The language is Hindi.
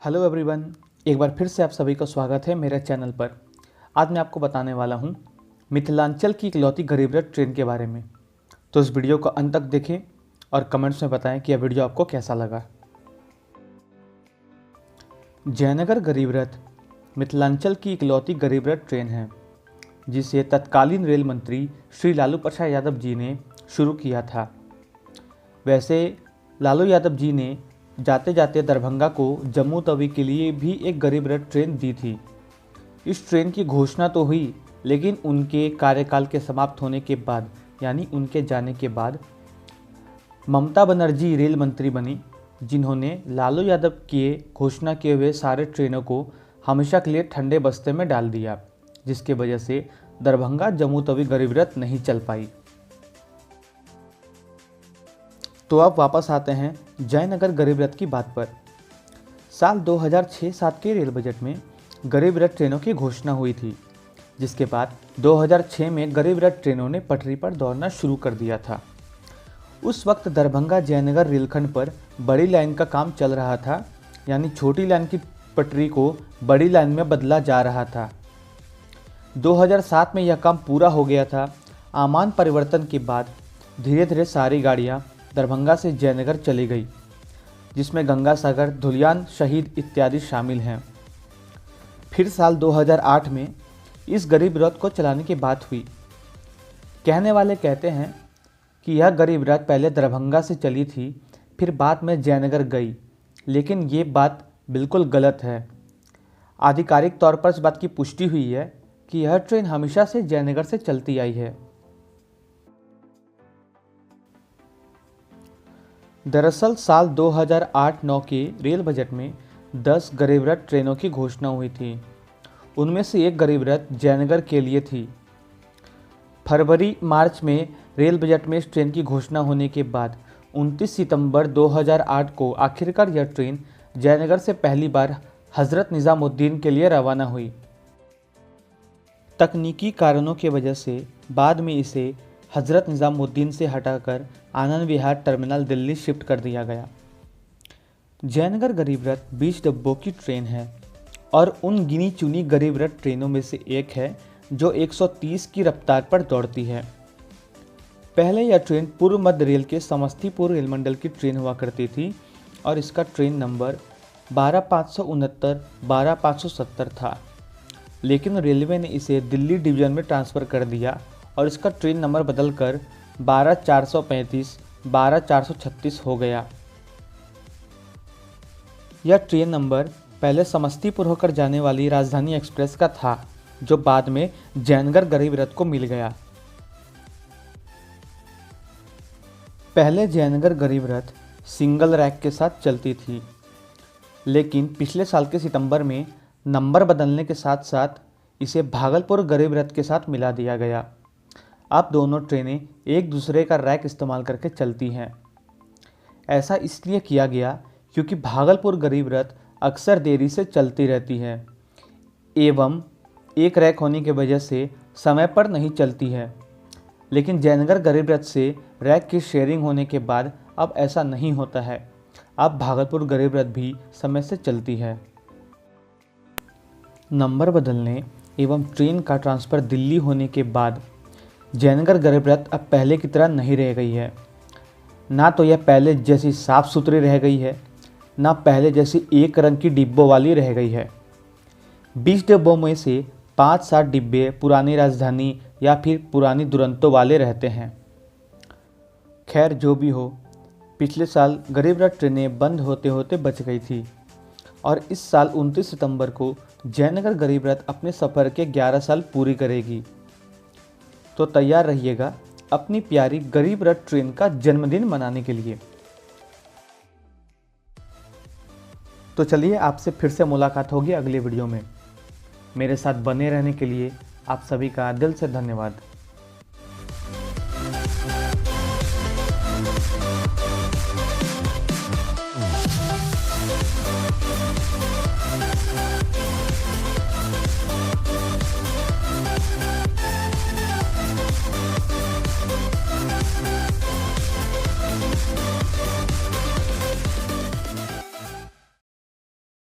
हेलो एवरीवन, एक बार फिर से आप सभी का स्वागत है मेरे चैनल पर। आज मैं आपको बताने वाला हूँ मिथिलांचल की इकलौती गरीब रथ ट्रेन के बारे में। तो इस वीडियो को अंत तक देखें और कमेंट्स में बताएं कि यह वीडियो आपको कैसा लगा। जयनगर गरीब रथ मिथिलांचल की इकलौती गरीब रथ ट्रेन है, जिसे तत्कालीन रेल मंत्री श्री लालू प्रसाद यादव जी ने शुरू किया था। वैसे लालू यादव जी ने जाते जाते दरभंगा को जम्मू तवी के लिए भी एक गरीब रथ ट्रेन दी थी। इस ट्रेन की घोषणा तो हुई, लेकिन उनके कार्यकाल के समाप्त होने के बाद यानी उनके जाने के बाद ममता बनर्जी रेल मंत्री बनी, जिन्होंने लालू यादव के घोषणा किए हुए सारे ट्रेनों को हमेशा के लिए ठंडे बस्ते में डाल दिया, जिसके वजह से दरभंगा जम्मू तवी गरीब रथ नहीं चल पाई। तो अब वापस आते हैं जयनगर गरीब रथ की बात पर। साल 2006-07 के रेल बजट में गरीब रथ ट्रेनों की घोषणा हुई थी, जिसके बाद 2006 में गरीब रथ ट्रेनों ने पटरी पर दौड़ना शुरू कर दिया था। उस वक्त दरभंगा जयनगर रेलखंड पर बड़ी लाइन का काम चल रहा था, यानी छोटी लाइन की पटरी को बड़ी लाइन में बदला जा रहा था। 2007 में यह काम पूरा हो गया था। आमान परिवर्तन के बाद धीरे धीरे सारी गाड़ियाँ दरभंगा से जयनगर चली गई, जिसमें गंगा सागर, धुलियान, शहीद इत्यादि शामिल हैं। फिर साल 2008 में इस गरीब रथ को चलाने की बात हुई। कहने वाले कहते हैं कि यह गरीब रथ पहले दरभंगा से चली थी, फिर बाद में जयनगर गई, लेकिन ये बात बिल्कुल गलत है। आधिकारिक तौर पर इस बात की पुष्टि हुई है कि यह ट्रेन हमेशा से जयनगर से चलती आई है। दरअसल साल 2008-09 के रेल बजट में 10 गरीब रथ ट्रेनों की घोषणा हुई थी। उनमें से एक गरीब रथ जयनगर के लिए थी। फरवरी-मार्च में रेल बजट में इस ट्रेन की घोषणा होने के बाद 29 सितंबर 2008 को आखिरकार यह ट्रेन जयनगर से पहली बार हज़रत निज़ामुद्दीन के लिए रवाना हुई। तकनीकी कारणों की वजह से बाद में इसे हज़रत निज़ामुद्दीन से हटाकर आनंद विहार टर्मिनल दिल्ली शिफ्ट कर दिया गया। जयनगर गरीब रथ 20 डब्बों की ट्रेन है और उन गिनी चुनी गरीब रथ ट्रेनों में से एक है जो 130 की रफ्तार पर दौड़ती है। पहले यह ट्रेन पूर्व मध्य रेल के समस्तीपुर रेल मंडल की ट्रेन हुआ करती थी और इसका ट्रेन नंबर 12569 12570 था, लेकिन रेलवे ने इसे दिल्ली डिवीज़न में ट्रांसफ़र कर दिया और इसका ट्रेन नंबर बदलकर 12435 12436 हो गया। यह ट्रेन नंबर पहले समस्तीपुर होकर जाने वाली राजधानी एक्सप्रेस का था, जो बाद में जयनगर गरीब रथ को मिल गया। पहले जयनगर गरीब रथ सिंगल रैक के साथ चलती थी, लेकिन पिछले साल के सितंबर में नंबर बदलने के साथ साथ इसे भागलपुर गरीब रथ के साथ मिला दिया गया। अब दोनों ट्रेनें एक दूसरे का रैक इस्तेमाल करके चलती हैं। ऐसा इसलिए किया गया क्योंकि भागलपुर गरीब रथ अक्सर देरी से चलती रहती है एवं एक रैक होने की वजह से समय पर नहीं चलती है, लेकिन जयनगर गरीब रथ से रैक की शेयरिंग होने के बाद अब ऐसा नहीं होता है। अब भागलपुर गरीब रथ भी समय से चलती है। नंबर बदलने एवं ट्रेन का ट्रांसफ़र दिल्ली होने के बाद जयनगर गरीब रथ अब पहले की तरह नहीं रह गई है। ना तो यह पहले जैसी साफ़ सुथरी रह गई है, ना पहले जैसी एक रंग की डिब्बों वाली रह गई है। 20 डिब्बों में से 5-7 डिब्बे पुरानी राजधानी या फिर पुरानी दुरंतो वाले रहते हैं। खैर जो भी हो, पिछले साल गरीब रथ ट्रेनें बंद होते होते बच गई थी और इस साल 29 सितंबर को जयनगर गरीब रथ अपने सफ़र के 11 साल पूरी करेगी। तो तैयार रहिएगा अपनी प्यारी गरीब रथ ट्रेन का जन्मदिन मनाने के लिए। तो चलिए आपसे फिर से मुलाकात होगी अगले वीडियो में। मेरे साथ बने रहने के लिए आप सभी का दिल से धन्यवाद।